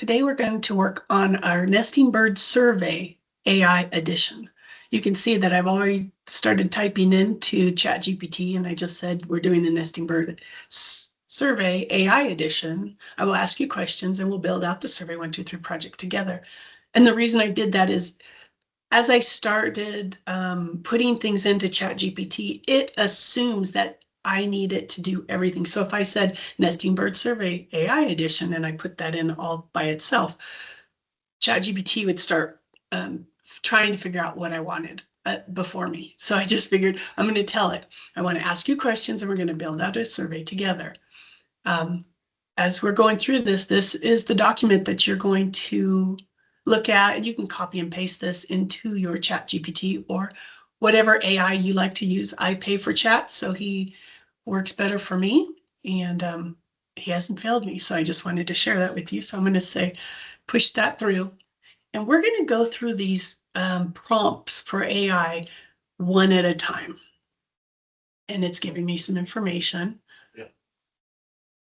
Today we're going to work on our Nesting Bird Survey AI edition. You can see that I've already started typing into ChatGPT and I just said we're doing a Nesting Bird Survey AI edition. I will ask you questions and we'll build out the Survey123 project together. And the reason I did that is as I started putting things into ChatGPT, it assumes that I need it to do everything. So if I said Nesting Bird Survey AI edition and I put that in all by itself, ChatGPT would start trying to figure out what I wanted before me. So I just figured I'm going to tell it, I want to ask you questions and we're going to build out a survey together. As we're going through this, this is the document that you're going to look at, and you can copy and paste this into your ChatGPT or whatever AI you like to use. I pay for Chat, so he works better for me, and he hasn't failed me. So I just wanted to share that with you. So I'm going to say, push that through. And we're going to go through these prompts for AI one at a time. And it's giving me some information. Yeah.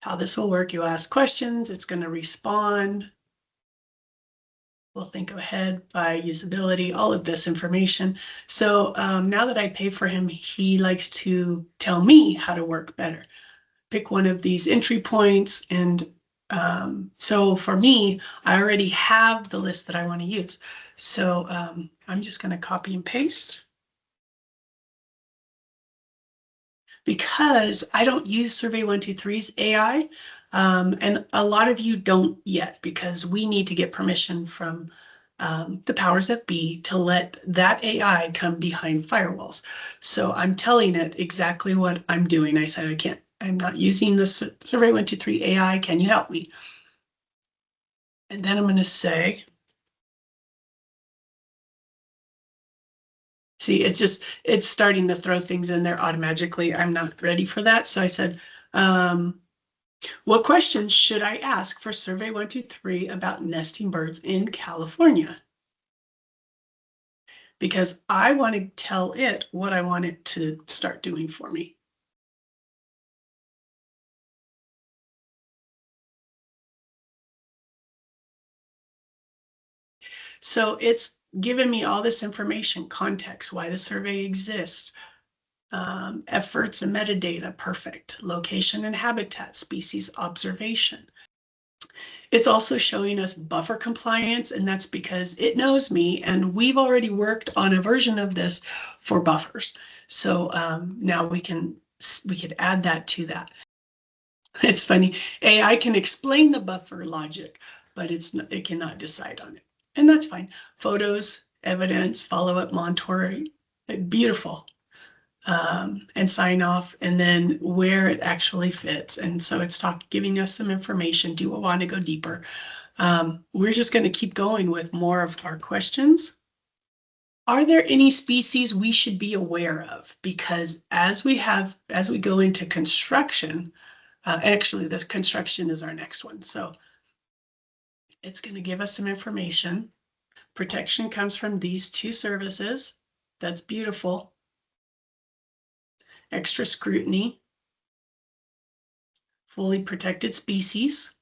How this will work. You ask questions, it's going to respond. We'll think ahead by usability, all of this information. So now that I pay for him, he likes to tell me how to work better. Pick one of these entry points. And so for me, I already have the list that I want to use. So I'm just going to copy and paste. Because I don't use Survey123's AI, and a lot of you don't yet, because we need to get permission from the powers that be to let that AI come behind firewalls. So I'm telling it exactly what I'm doing. I said, I'm not using the Survey123 AI. Can you help me? And then I'm going to say, see, it's starting to throw things in there automatically. I'm not ready for that. So I said, what questions should I ask for Survey123 about nesting birds in California? Because I want to tell it what I want it to start doing for me. So it's given me all this information, context, why the survey exists, efforts and metadata, perfect, location and habitat, species observation. It's also showing us buffer compliance, and that's because it knows me, and we've already worked on a version of this for buffers. So now we could add that to that. It's funny, AI can explain the buffer logic, but it cannot decide on it, and that's fine. Photos, evidence, follow-up monitoring, beautiful. And sign off, and then where it actually fits. And so it's giving us some information. Do we want to go deeper? We're just going to keep going with more of our questions. Are there any species we should be aware of? Because as we go into construction, actually this construction is our next one. So it's going to give us some information. Protection comes from these two services. That's beautiful. Extra scrutiny, fully protected species,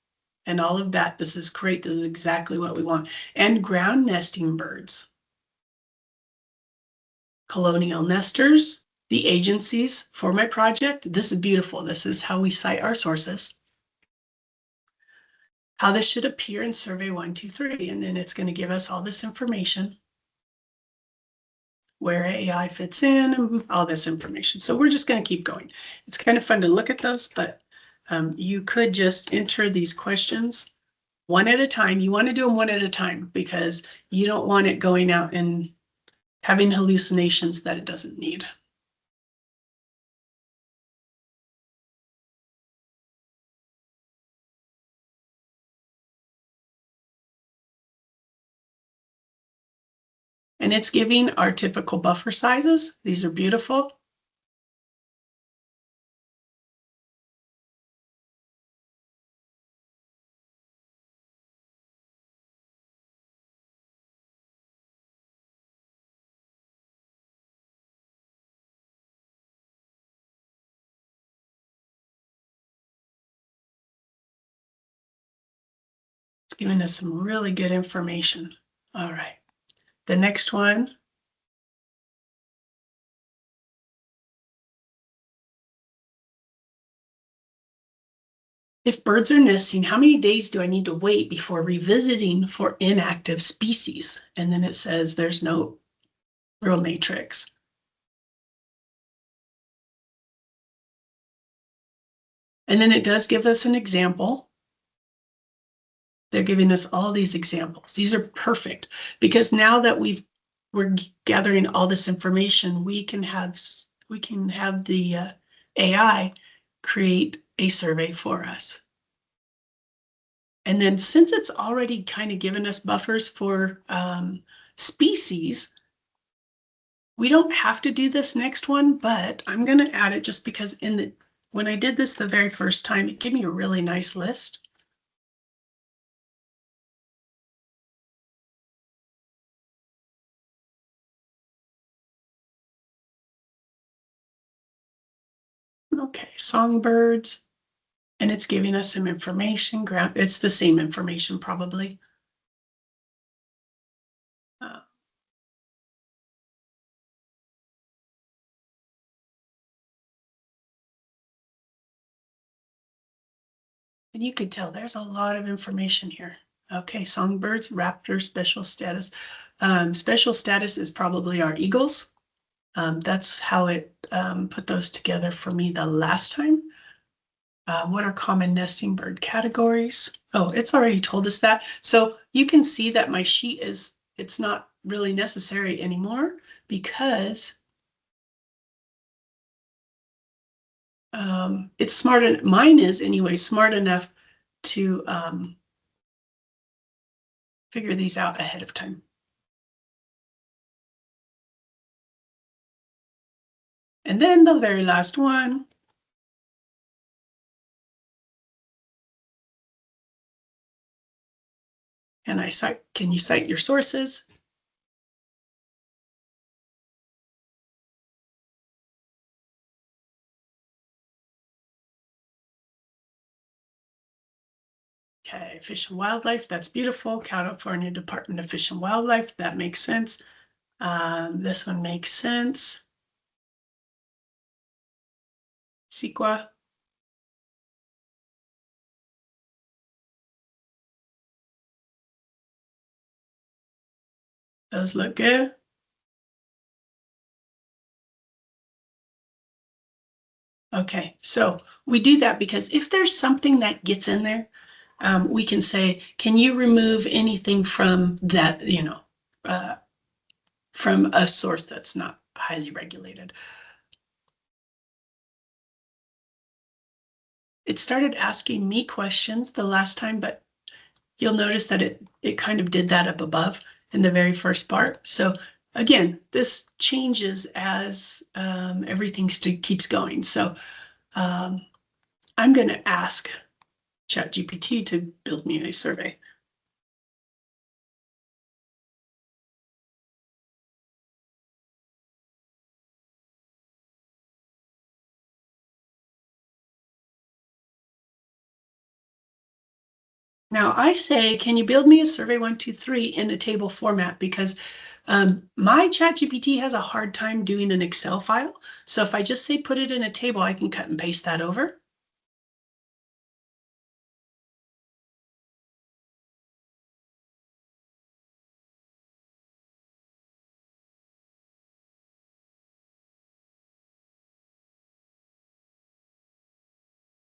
and all of that. This is great. This is exactly what we want. And ground nesting birds. Colonial nesters, the agencies for my project. This is beautiful. This is how we cite our sources. How this should appear in Survey123, and then it's going to give us all this information. Where AI fits in, and all this information. So we're just going to keep going. It's kind of fun to look at those, but you could just enter these questions one at a time. You want to do them one at a time because you don't want it going out and having hallucinations that it doesn't need. And it's giving our typical buffer sizes. These are beautiful. giving us some really good information. All right. The next one. If birds are nesting, how many days do I need to wait before revisiting for inactive species? And then it says there's no real matrix. And then it does give us an example. They're giving us all these examples. These are perfect because now that we're gathering all this information, we can have the AI create a survey for us. And then since it's already kind of given us buffers for species, we don't have to do this next one, but I'm going to add it just because when I did this the very first time, it gave me a really nice list. Okay, songbirds, and it's giving us some information. It's the same information probably. And you can tell there's a lot of information here. Okay, songbirds, raptors, special status. Special status is probably our eagles. That's how it put those together for me the last time. What are common nesting bird categories? Oh, it's already told us that. So you can see that my sheet it's not really necessary anymore because it's smart, and mine is anyway, smart enough to figure these out ahead of time. And then the very last one. And can you cite your sources? Okay, Fish and Wildlife, that's beautiful. California Department of Fish and Wildlife, that makes sense. This one makes sense. Sequa. Those look good. Okay, so we do that because if there's something that gets in there, we can say, can you remove anything from that, from a source that's not highly regulated? It started asking me questions the last time, but you'll notice that it kind of did that up above in the very first part. So again, this changes as everything keeps going. So I'm going to ask ChatGPT to build me a survey. Now I say, can you build me a Survey123 in a table format? Because my ChatGPT has a hard time doing an Excel file. So if I just say put it in a table, I can cut and paste that over.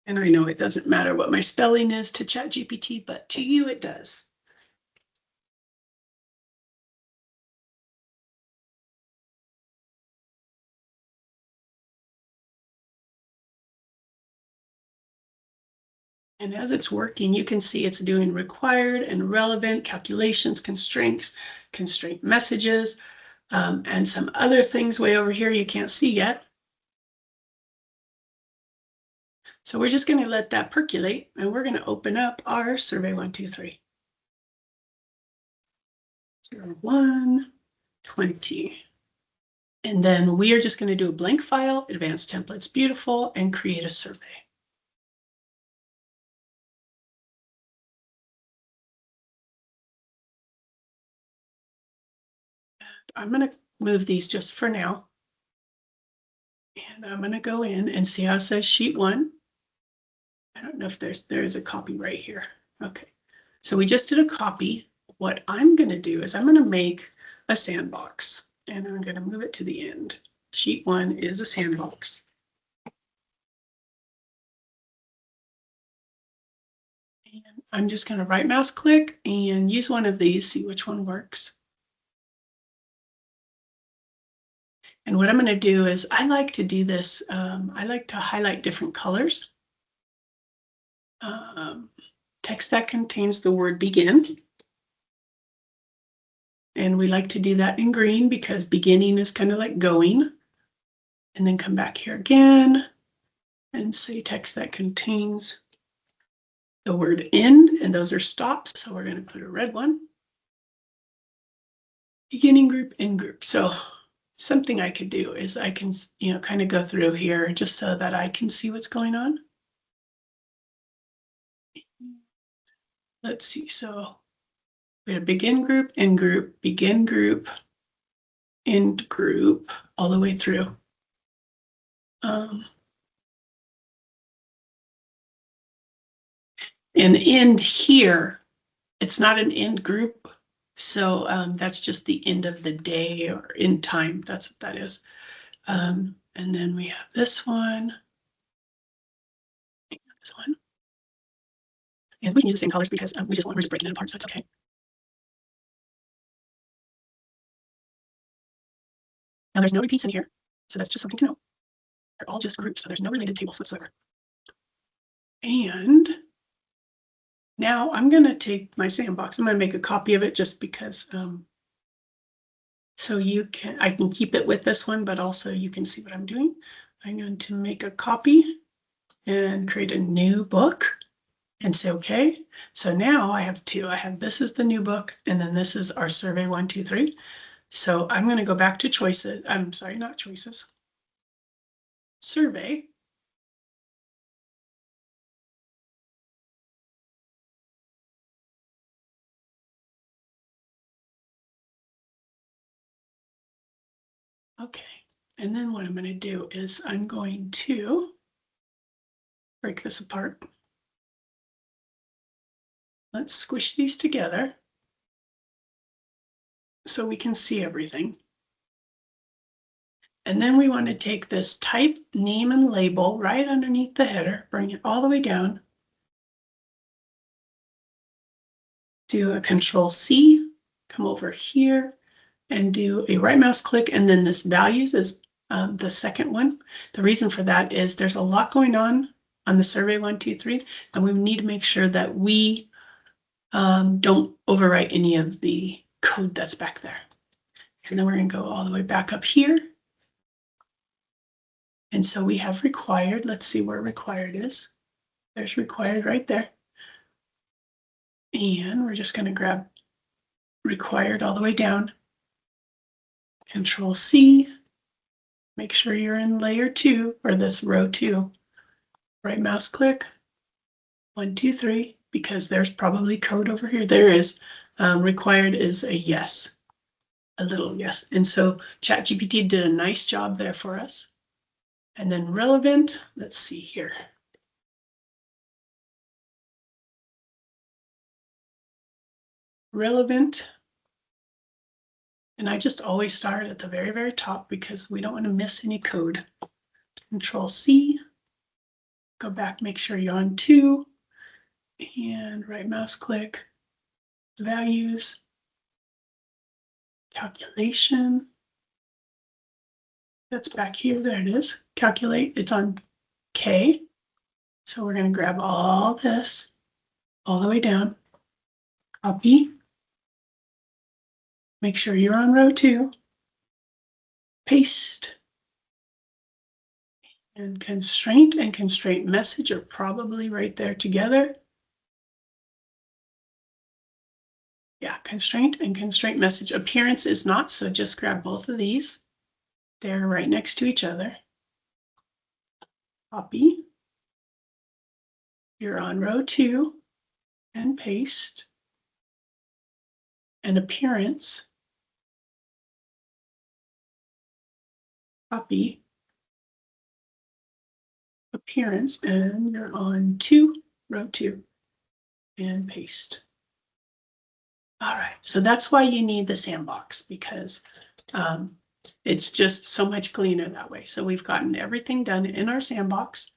And I know it doesn't matter what my spelling is to ChatGPT, but to you it does. And as it's working, you can see it's doing required and relevant calculations, constraints, constraint messages, and some other things way over here you can't see yet. So we're just going to let that percolate, and we're going to open up our Survey123. 120. And then we are just going to do a blank file, advanced templates, beautiful, and create a survey. I'm going to move these just for now. And I'm going to go in and see how it says sheet 1. I don't know if there is a copy right here. Okay, so we just did a copy. What I'm going to do is I'm going to make a sandbox, and I'm going to move it to the end. Sheet 1 is a sandbox. And I'm just going to right mouse click and use one of these, see which one works. And what I'm going to do is I like to do this. I like to highlight different colors. Text that contains the word begin. And we like to do that in green because beginning is kind of like going. And then come back here again and say text that contains the word end, and those are stops. So we're going to put a red one. Beginning group, end group. So something I could do is I can, kind of go through here just so that I can see what's going on. Let's see. So we have begin group, end group, begin group, end group, all the way through. And end here, it's not an end group. So that's just the end of the day or end time. That's what that is. And then we have this one. This one. And we can use the same colors because we're just breaking it apart, so it's okay. Now there's no repeats in here, so that's just something to know. They're all just groups, so there's no related tables whatsoever. And now I'm going to take my sandbox. I'm going to make a copy of it just because, so I can keep it with this one, but also you can see what I'm doing. I'm going to make a copy and create a new book and say, okay. So now I have two. I have this is the new book, and then this is our Survey123. So I'm going to go back to choices. I'm sorry, not choices. Survey. Okay, and then what I'm going to do is I'm going to break this apart. Let's squish these together so we can see everything. And then we want to take this type, name, and label right underneath the header, bring it all the way down. Do a Control-C, come over here, and do a right mouse click, and then this values is the second one. The reason for that is there's a lot going on the Survey123, and we need to make sure that we don't overwrite any of the code that's back there. And then we're going to go all the way back up here. And so we have required. Let's see where required is. There's required right there. And we're just going to grab required all the way down. Control-C. Make sure you're in layer 2 or this row 2. Right mouse click. 1, 2, 3, because there's probably code over here. There is. Required is a yes. A little yes. And so ChatGPT did a nice job there for us. And then relevant, let's see here. Relevant. And I just always start at the very, very top because we don't want to miss any code. Control-C. Go back, make sure you're on 2. And right mouse click. Values. Calculation. That's back here. There it is. Calculate. It's on K. So we're going to grab all this all the way down. Copy. Make sure you're on row 2. Paste. And constraint and constraint message are probably right there together. Yeah, constraint and constraint message. Appearance is not, so just grab both of these. They're right next to each other. Copy. You're on row 2 and paste. And appearance copy appearance, and you're on 2, row 2, and paste. All right, so that's why you need the sandbox, because it's just so much cleaner that way. So we've gotten everything done in our sandbox.